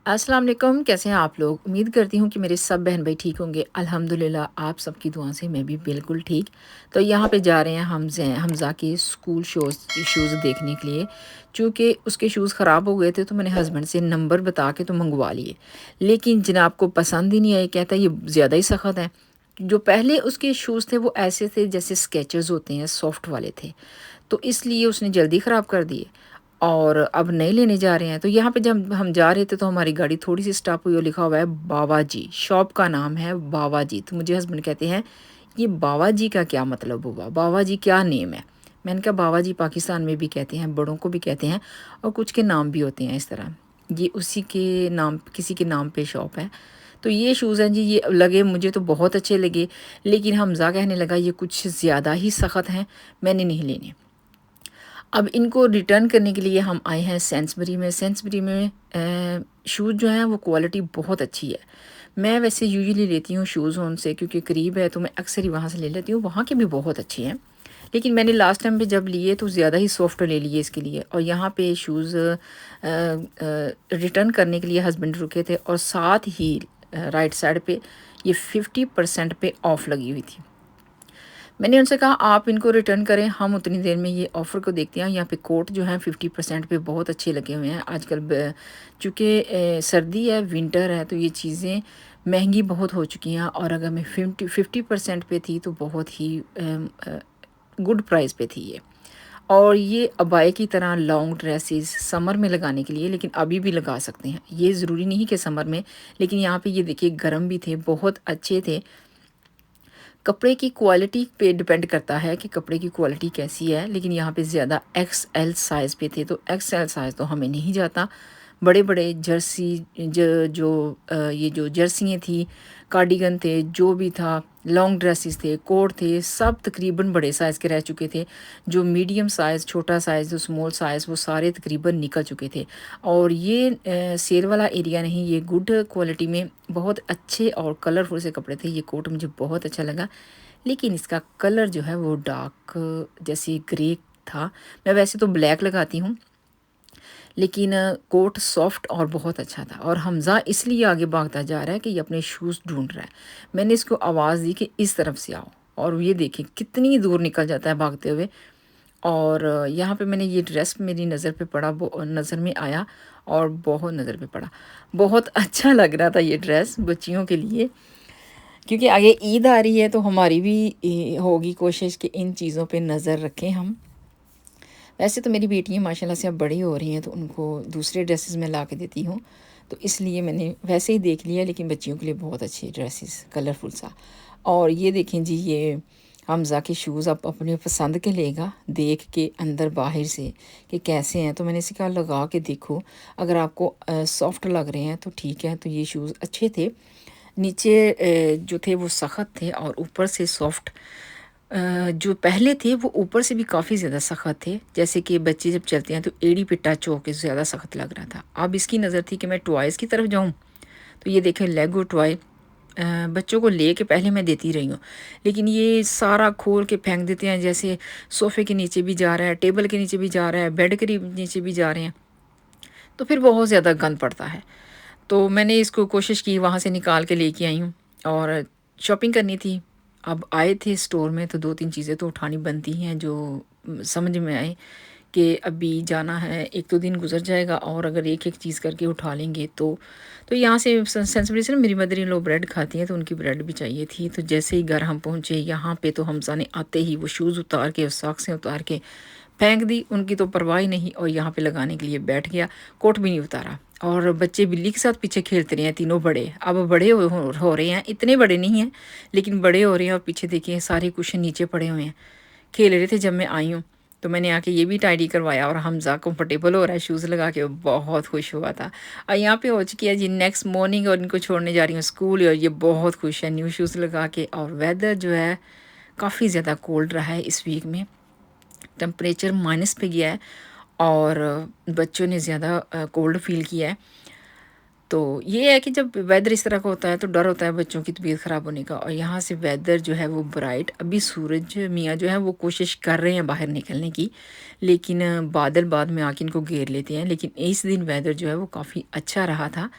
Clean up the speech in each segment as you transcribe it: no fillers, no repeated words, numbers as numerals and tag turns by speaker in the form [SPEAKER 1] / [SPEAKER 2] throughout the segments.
[SPEAKER 1] अस्सलाम वालेकुम, कैसे हैं आप लोग? उम्मीद करती हूँ कि मेरे सब बहन भाई ठीक होंगे। अल्हम्दुलिल्लाह आप सबकी दुआ से मैं भी बिल्कुल ठीक। तो यहाँ पे जा रहे हैं हमज़ा के स्कूल शूज़ देखने के लिए। चूँकि उसके शूज़ ख़राब हो गए थे तो मैंने हस्बैंड से नंबर बता के तो मँगवा लिए। लेकिन जनाब को पसंद ही नहीं आए, कहता है ये ज़्यादा ही सख़त हैं। जो पहले उसके शूज़ थे वो ऐसे थे जैसे स्केचर्स होते हैं, सॉफ्ट वाले थे। तो इसलिए उसने जल्दी ख़राब कर दिए और अब नए लेने जा रहे हैं। तो यहाँ पे जब हम जा रहे थे तो हमारी गाड़ी थोड़ी-सी स्टॉप हुई और लिखा हुआ है बावा जी, शॉप का नाम है बावा जी। तो मुझे हस्बैंड कहते हैं, "ये बावा जी का क्या मतलब हुआ? बावा जी क्या नेम है?" मैंने कहा, "बावा जी पाकिस्तान में भी कहते हैं, बड़ों को भी कहते हैं और कुछ के नाम भी होते हैं इस तरह। ये उसी के नाम किसी के नाम पे शॉप है।" तो ये शूज़ हैं जी, ये लगे मुझे तो बहुत अच्छे लगे, लेकिन हमज़ा कहने लगा, "ये कुछ ज़्यादा ही सख़त हैं, मैंने नहीं लेने।" अब इनको रिटर्न करने के लिए हम आए हैं सेंसबरी में। सेंसबरी में शूज़ जो हैं वो क्वालिटी बहुत अच्छी है। मैं वैसे यूजुअली लेती हूँ शूज़ उनसे क्योंकि करीब है तो मैं अक्सर ही वहाँ से ले लेती हूँ, वहाँ के भी बहुत अच्छे हैं। लेकिन मैंने लास्ट टाइम पे जब लिए तो ज़्यादा ही सॉफ्ट ले लिए इसके लिए और यहाँ पे शूज़ रिटर्न करने के लिए हस्बैंड रुके थे और साथ ही राइट साइड पे ये 50% पे ऑफ़ लगी हुई थी। मैंने उनसे कहा आप इनको रिटर्न करें, हम उतनी देर में ये ऑफ़र को देखते हैं। यहाँ पे कोट जो हैं 50% पे बहुत अच्छे लगे हुए हैं। आजकल चूँकि सर्दी है, विंटर है तो ये चीज़ें महंगी बहुत हो चुकी हैं और अगर मैं 50% पे थी तो बहुत ही गुड प्राइस पे थी ये। और ये अबाए की तरह लॉन्ग ड्रेसेस समर में लगाने के लिए, लेकिन अभी भी लगा सकते हैं। ये ज़रूरी नहीं कि समर में, लेकिन यहाँ पे ये देखिए गर्म भी थे, बहुत अच्छे थे। कपड़े की क्वालिटी पे डिपेंड करता है कि कपड़े की क्वालिटी कैसी है, लेकिन यहाँ पे ज़्यादा एक्सएल साइज़ पे थे, तो एक्सएल साइज़ तो हमें नहीं जाता। बड़े-बड़े जर्सी ये जो जर्सियाँ थी, कार्डिगन थे, जो भी था, लॉन्ग ड्रेसेस थे, कोट थे, सब तकरीबन बड़े साइज़ के रह चुके थे। जो मीडियम साइज़, छोटा साइज़, जो स्मॉल साइज़, वो सारे तकरीबन निकल चुके थे। और ये सेल वाला एरिया नहीं, ये गुड क्वालिटी में बहुत अच्छे और कलरफुल से कपड़े थे। ये कोट मुझे बहुत अच्छा लगा, लेकिन इसका कलर जो है वो डार्क जैसे ग्रे था। मैं वैसे तो ब्लैक लगाती हूँ, लेकिन कोट सॉफ्ट और बहुत अच्छा था और हमज़ा इसलिए आगे भागता जा रहा है कि ये अपने शूज़ ढूँढ रहा है। मैंने इसको आवाज़ दी कि इस तरफ से आओ और ये देखिए कितनी दूर निकल जाता है भागते हुए। और यहाँ पे मैंने ये ड्रेस मेरी नज़र पे पड़ा, नज़र में आया और बहुत नज़र पे पड़ा। बहुत अच्छा लग रहा था ये ड्रेस बच्चियों के लिए, क्योंकि आगे ईद आ रही है तो हमारी भी होगी कोशिश कि इन चीज़ों पे नज़र रखें हम। वैसे तो मेरी बेटियाँ माशाल्लाह से अब बड़ी हो रही हैं तो उनको दूसरे ड्रेसेस मैं ला के देती हूँ, तो इसलिए मैंने वैसे ही देख लिया, लेकिन बच्चियों के लिए बहुत अच्छी ड्रेसेस कलरफुल सा। और ये देखें जी, ये हमज़ा के शूज़ आप अपने पसंद के लेगा देख के अंदर बाहर से कि कैसे हैं, तो मैंने इसे कहा लगा के देखो, अगर आपको सॉफ्ट लग रहे हैं तो ठीक है। तो ये शूज़ अच्छे थे, नीचे जो थे वो सख्त थे और ऊपर से सॉफ्ट। जो पहले थे वो ऊपर से भी काफ़ी ज़्यादा सख्त थे, जैसे कि बच्चे जब चलते हैं तो एड़ी पे टच होके ज़्यादा सख्त लग रहा था। अब इसकी नज़र थी कि मैं टॉयज़ की तरफ जाऊँ, तो ये देखें लेगो टॉय बच्चों को ले के पहले मैं देती रही हूँ, लेकिन ये सारा खोल के फेंक देते हैं, जैसे सोफ़े के नीचे भी जा रहा है, टेबल के नीचे भी जा रहा है, बेड के नीचे भी जा रहे हैं, तो फिर बहुत ज़्यादा गंद पड़ता है। तो मैंने इसको कोशिश की, वहाँ से निकाल के लेके आई हूँ और शॉपिंग करनी थी। अब आए थे स्टोर में तो 2-3 चीज़ें तो उठानी बनती हैं जो समझ में आए कि अभी जाना है, 1-2 दिन गुज़र जाएगा और अगर एक-एक चीज़ करके उठा लेंगे तो यहाँ से सेंसिबली से ना मेरी मदर इन लॉ ब्रेड खाती हैं तो उनकी ब्रेड भी चाहिए थी। तो जैसे ही घर हम पहुँचे यहाँ पे तो हमज़ा ने आते ही वो शूज़ उतार के और सॉक्सें उतार के फेंक दी, उनकी तो परवाह ही नहीं और यहाँ पे लगाने के लिए बैठ गया, कोट भी नहीं उतारा। और बच्चे बिल्ली के साथ पीछे खेलते रहे हैं तीनों बड़े, अब बड़े हो रहे हैं, इतने बड़े नहीं हैं, लेकिन बड़े हो रहे हैं और पीछे देखिए सारे कुशन नीचे पड़े हुए हैं, खेल रहे थे जब मैं आई हूँ। तो मैंने आके ये भी टाइडी करवाया और हमज़ा कंफर्टेबल हो रहा है शूज़ लगा के, बहुत खुश हुआ था। और यहाँ पे हो चुकी है जी नेक्स्ट मॉर्निंग और इनको छोड़ने जा रही हूँ स्कूल और ये बहुत खुश है न्यू शूज़ लगा के। और वेदर जो है काफ़ी ज़्यादा कोल्ड रहा है इस वीक में, टेम्परेचर माइनस पे गया है और बच्चों ने ज़्यादा कोल्ड फील किया है। तो ये है कि जब वेदर इस तरह का होता है तो डर होता है बच्चों की तबीयत ख़राब होने का। और यहाँ से वेदर जो है वो ब्राइट, अभी सूरज मियाँ जो है वो कोशिश कर रहे हैं बाहर निकलने की, लेकिन बादल बाद में आके इनको घेर लेते हैं। लेकिन इस दिन वेदर जो है वो काफ़ी अच्छा रहा था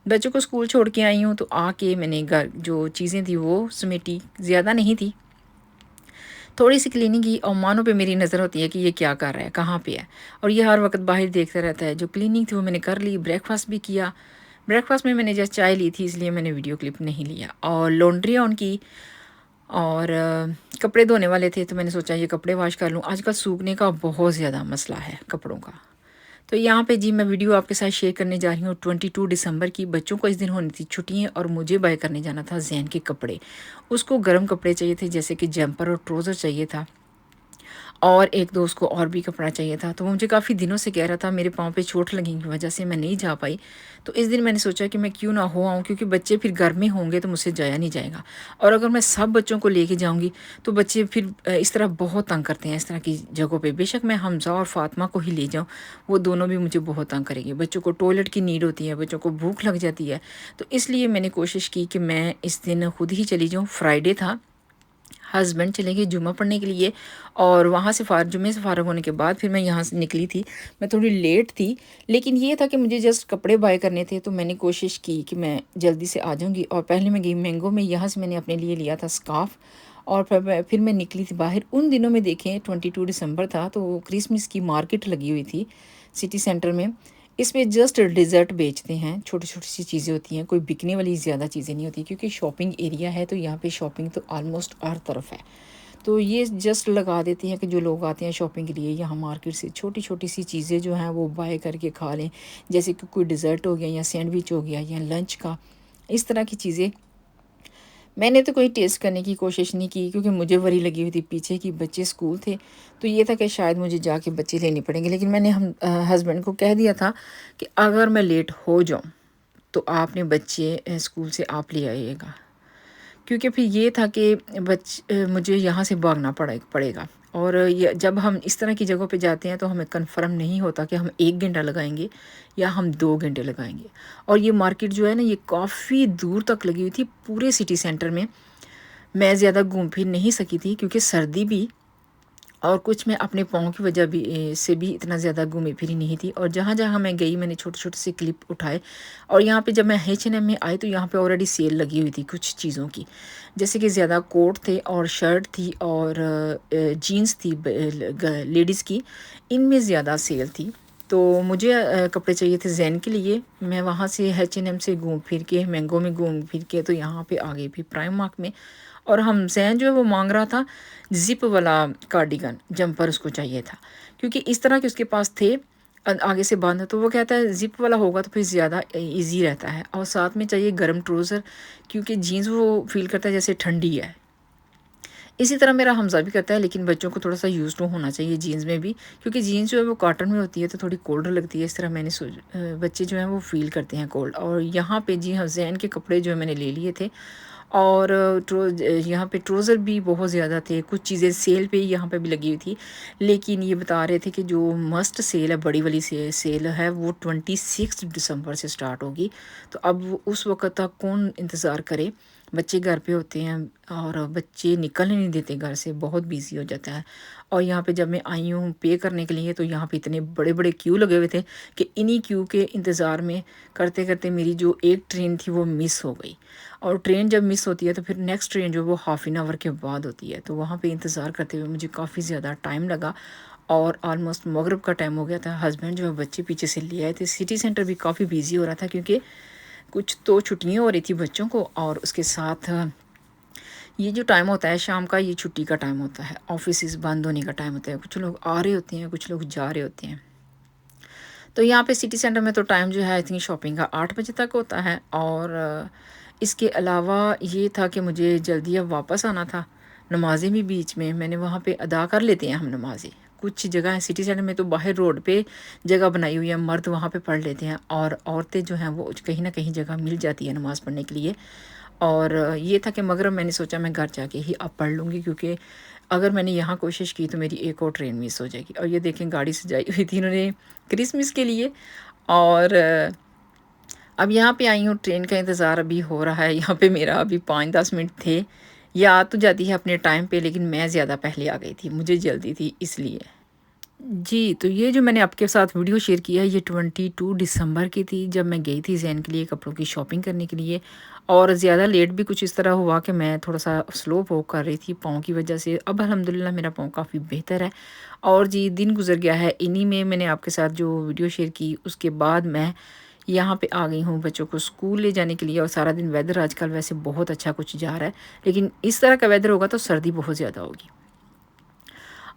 [SPEAKER 1] बच्चों को स्कूल छोड़ के आई हूँ तो आके मैंने घर जो चीज़ें थी वो समेटी, ज़्यादा नहीं थी, थोड़ी सी क्लीनिंग की। और मानो पे मेरी नज़र होती है कि ये क्या कर रहा है, कहाँ पे है, और ये हर वक्त बाहर देखता रहता है। जो क्लीनिंग थी वो मैंने कर ली, ब्रेकफास्ट भी किया। ब्रेकफास्ट में मैंने जस्ट चाय ली थी, इसलिए मैंने वीडियो क्लिप नहीं लिया। और लॉन्ड्री ऑन की, और कपड़े धोने वाले थे तो मैंने सोचा ये कपड़े वॉश कर लूँ। आजकल सूखने का बहुत ज़्यादा मसला है कपड़ों का। तो यहाँ पे जी मैं वीडियो आपके साथ शेयर करने जा रही हूँ 22 दिसंबर की। बच्चों को इस दिन होनी थी छुट्टियाँ और मुझे बाय करने जाना था जैन के कपड़े। उसको गर्म कपड़े चाहिए थे, जैसे कि जंपर और ट्राउज़र चाहिए था, और एक दोस्त को और भी कपड़ा चाहिए था। तो वो मुझे काफ़ी दिनों से कह रहा था, मेरे पाँव पे चोट लगने की वजह से मैं नहीं जा पाई। तो इस दिन मैंने सोचा कि मैं क्यों ना हो आऊँ, क्योंकि बच्चे फिर घर में होंगे तो मुझसे जाया नहीं जाएगा। और अगर मैं सब बच्चों को लेके जाऊँगी तो बच्चे फिर इस तरह बहुत तंग करते हैं इस तरह की जगहों पे। बेशक मैं हमज़ा और फ़ातिमा को ही ले जाऊँ, वो दोनों भी मुझे बहुत तंग करेंगे। बच्चों को टॉयलेट की नीड होती है, बच्चों को भूख लग जाती है। तो इसलिए मैंने कोशिश की कि मैं इस दिन खुद ही चली जाऊँ। फ्राइडे था, हस्बैंड चले गए जुम्मा पढ़ने के लिए, और वहाँ से जुम्मे से फ़ारग होने के बाद फिर मैं यहाँ से निकली थी। मैं थोड़ी लेट थी, लेकिन ये था कि मुझे जस्ट कपड़े बाय करने थे, तो मैंने कोशिश की कि मैं जल्दी से आ जाऊँगी। और पहले मैं गई मैंगो में, यहाँ से मैंने अपने लिए लिया था स्कार्फ़, और फिर मैं निकली थी बाहर। उन दिनों में देखें 22 दिसंबर था तो क्रिसमस की मार्केट लगी हुई थी सिटी सेंटर में। इसमें जस्ट डिज़र्ट बेचते हैं, छोटी-छोटी सी चीज़ें होती हैं, कोई बिकने वाली ज़्यादा चीज़ें नहीं होती, क्योंकि शॉपिंग एरिया है तो यहाँ पे शॉपिंग तो ऑलमोस्ट हर तरफ है। तो ये जस्ट लगा देते हैं कि जो लोग आते हैं शॉपिंग के लिए यहाँ मार्केट से छोटी-छोटी सी चीज़ें जो हैं वो बाय करके खा लें। जैसे कि कोई डिज़र्ट हो गया या सैंडविच हो गया या लंच का, इस तरह की चीज़ें। मैंने तो कोई टेस्ट करने की कोशिश नहीं की, क्योंकि मुझे वरी लगी हुई थी पीछे कि बच्चे स्कूल थे, तो ये था कि शायद मुझे जाके बच्चे लेने पड़ेंगे। लेकिन मैंने हस्बैंड को कह दिया था कि अगर मैं लेट हो जाऊँ तो आपने बच्चे स्कूल से आप ले आइएगा, क्योंकि फिर ये था कि मुझे यहाँ से भागना पड़ेगा। और ये जब हम इस तरह की जगहों पे जाते हैं तो हमें कंफर्म नहीं होता कि हम 1 घंटा लगाएंगे या हम 2 घंटे लगाएंगे। और ये मार्केट जो है ना, ये काफ़ी दूर तक लगी हुई थी पूरे सिटी सेंटर में। मैं ज़्यादा घूम फिर नहीं सकी थी, क्योंकि सर्दी भी, और कुछ मैं अपने पाँव की वजह भी से भी इतना ज़्यादा घूमी फिरी नहीं थी। और जहाँ-जहाँ मैं गई मैंने छोटे-छोटे से क्लिप उठाए। और यहाँ पे जब मैं H&M में आई तो यहाँ पे ऑलरेडी सेल लगी हुई थी कुछ चीज़ों की, जैसे कि ज़्यादा कोट थे और शर्ट थी और जीन्स थी लेडीज़ की, इनमें ज़्यादा सेल थी। तो मुझे कपड़े चाहिए थे ज़ैन के लिए। मैं वहाँ से H&M से घूम फिर के, मैंगो में घूम फिर के, तो यहाँ पे आ गई फिर प्राइम में। और हम जैन जो है वो मांग रहा था ज़िप वाला कार्डिगन, जंपर उसको चाहिए था, क्योंकि इस तरह के उसके पास थे आगे से बंद। तो वो कहता है ज़िप वाला होगा तो फिर ज़्यादा इजी रहता है, और साथ में चाहिए गर्म ट्राउज़र, क्योंकि जीन्स वो फील करता है जैसे ठंडी है। इसी तरह मेरा हमज़ा भी करता है, लेकिन बच्चों को थोड़ा सा यूज़ टू होना चाहिए जीन्स में भी, क्योंकि जीन्स जो है वो कॉटन में होती है तो थोड़ी कोल्ड लगती है। इस तरह मैंने बच्चे जो हैं वो फ़ील करते हैं कोल्ड। और यहाँ पे जी हाँ जैन के कपड़े जो है मैंने ले लिए थे। और यहाँ पे ट्राउज़र भी बहुत ज़्यादा थे, कुछ चीज़ें सेल पे यहाँ पे भी लगी हुई थी। लेकिन ये बता रहे थे कि जो मस्ट सेल है, बड़ी वाली सेल है, वो 26 दिसंबर से स्टार्ट होगी। तो अब उस वक्त तक कौन इंतज़ार करे, बच्चे घर पे होते हैं और बच्चे निकलने नहीं देते घर से, बहुत बिजी हो जाता है। और यहाँ पे जब मैं आई हूँ पे करने के लिए तो यहाँ पे इतने बड़े बड़े क्यू लगे हुए थे कि इन्हीं क्यू के इंतज़ार में करते करते मेरी जो एक ट्रेन थी वो मिस हो गई। और ट्रेन जब मिस होती है तो फिर नेक्स्ट ट्रेन जो वो हाफ़ एन आवर के बाद होती है, तो वहाँ पे इंतज़ार करते हुए मुझे काफ़ी ज़्यादा टाइम लगा। और ऑलमोस्ट मगरिब का टाइम हो गया था। हस्बैंड जो है बच्चे पीछे से ले आए थे। सिटी सेंटर भी काफ़ी बिजी हो रहा था, क्योंकि कुछ तो छुट्टियाँ हो रही थी बच्चों को, और उसके साथ ये जो टाइम होता है शाम का, ये छुट्टी का टाइम होता है, ऑफिस बंद होने का टाइम होता है। कुछ लोग आ रहे होते हैं, कुछ लोग जा रहे होते हैं। तो यहाँ पे सिटी सेंटर में तो टाइम जो है आई थिंक शॉपिंग का 8 बजे तक होता है। और इसके अलावा ये था कि मुझे जल्दी अब वापस आना था। नमाज़ें भी बीच में मैंने वहाँ पे अदा कर लेते हैं हम नमाज़ें। कुछ जगह है सिटी सेंटर में तो बाहर रोड पे जगह बनाई हुई है, मर्द वहाँ पे पढ़ लेते हैं, और औरतें जो हैं वो कहीं ना कहीं जगह मिल जाती है नमाज़ पढ़ने के लिए। और ये था कि मगर मैंने सोचा मैं घर जाके ही अब पढ़ लूँगी, क्योंकि अगर मैंने यहाँ कोशिश की तो मेरी एक और ट्रेन मिस हो जाएगी। और ये देखें गाड़ी सजाई हुई थी इन्होंने क्रिसमस के लिए। और अब यहाँ पे आई हूँ, ट्रेन का इंतज़ार अभी हो रहा है। यहाँ पे मेरा अभी 5-10 मिनट थे। ये आ तो जाती है अपने टाइम पे, लेकिन मैं ज़्यादा पहले आ गई थी, मुझे जल्दी थी इसलिए। जी, तो ये जो मैंने आपके साथ वीडियो शेयर किया है, ये 22 दिसंबर की थी, जब मैं गई थी ज़ैन के लिए कपड़ों की शॉपिंग करने के लिए। और ज़्यादा लेट भी कुछ इस तरह हुआ कि मैं थोड़ा-सा स्लो वॉक कर रही थी पाँव की वजह से। अब अल्हम्दुलिल्लाह मेरा पाँव काफ़ी बेहतर है। और जी, दिन गुज़र गया है, इन्हीं में मैंने आपके साथ जो वीडियो शेयर की, उसके बाद मैं यहाँ पे आ गई हूँ बच्चों को स्कूल ले जाने के लिए। और सारा दिन वेदर आजकल वैसे बहुत अच्छा कुछ जा रहा है, लेकिन इस तरह का वेदर होगा तो सर्दी बहुत ज़्यादा होगी।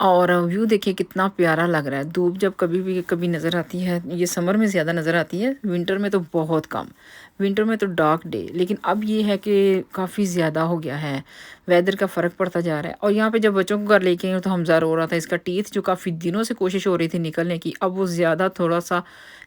[SPEAKER 1] और व्यू देखिए कितना प्यारा लग रहा है। धूप जब कभी भी कभी नज़र आती है, ये समर में ज़्यादा नज़र आती है, विंटर में तो बहुत कम। विंटर में तो डार्क डे, लेकिन अब ये है कि काफ़ी ज़्यादा हो गया है, वेदर का फ़र्क पड़ता जा रहा है। और यहाँ पे जब बच्चों को घर लेके आई हूँ तो हमज़ा रो रहा था, इसका टीथ जो काफ़ी दिनों से कोशिश हो रही थी निकलने की, अब वो ज़्यादा थोड़ा-सा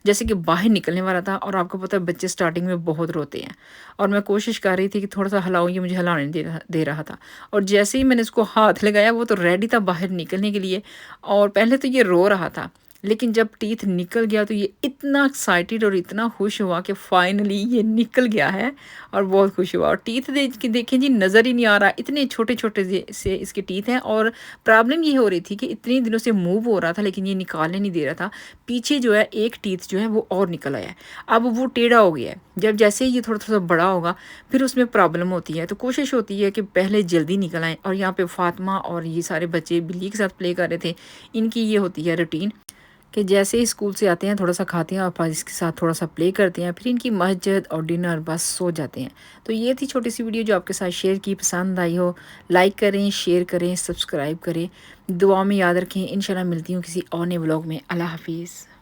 [SPEAKER 1] जैसे कि बाहर निकलने वाला था। और आपको पता है बच्चे स्टार्टिंग में बहुत रोते हैं, और मैं कोशिश कर रही थी कि थोड़ा-सा हिलाऊँ, ये मुझे हिलाने नहीं दे रहा था। और जैसे ही मैंने उसको हाथ लगाया, वो तो रेडी था बाहर निकलने के लिए। और पहले तो ये रो रहा था, लेकिन जब टीथ निकल गया तो ये इतना एक्साइटेड और इतना खुश हुआ कि फाइनली ये निकल गया है, और बहुत खुश हुआ। और टीथ देख के देखें जी, नज़र ही नहीं आ रहा, इतने छोटे-छोटे से इसके टीथ हैं। और प्रॉब्लम ये हो रही थी कि इतने दिनों से मूव हो रहा था, लेकिन ये निकालने नहीं दे रहा था। पीछे जो है एक टीथ जो है वो और निकल आया है, अब वो टेढ़ा हो गया है। जब जैसे ही ये थोड़ा-थोड़ा बड़ा होगा, फिर उसमें प्रॉब्लम होती है। तो कोशिश होती है कि पहले जल्दी निकल आएँ। और यहाँ पे फ़ातिमा और ये सारे बच्चे बिल्ली के साथ प्ले कर रहे थे। इनकी ये होती है रूटीन कि जैसे ही स्कूल से आते हैं, थोड़ा-सा खाते हैं और फिर इसके साथ थोड़ा-सा प्ले करते हैं, फिर इनकी मस्जिद और डिनर, बस सो जाते हैं। तो ये थी छोटी-सी वीडियो जो आपके साथ शेयर की, पसंद आई हो, लाइक करें, शेयर करें, सब्सक्राइब करें। दुआ में याद रखें। इंशाल्लाह मिलती हूँ किसी और नए व्लॉग में। अल्लाह हाफ़िज़।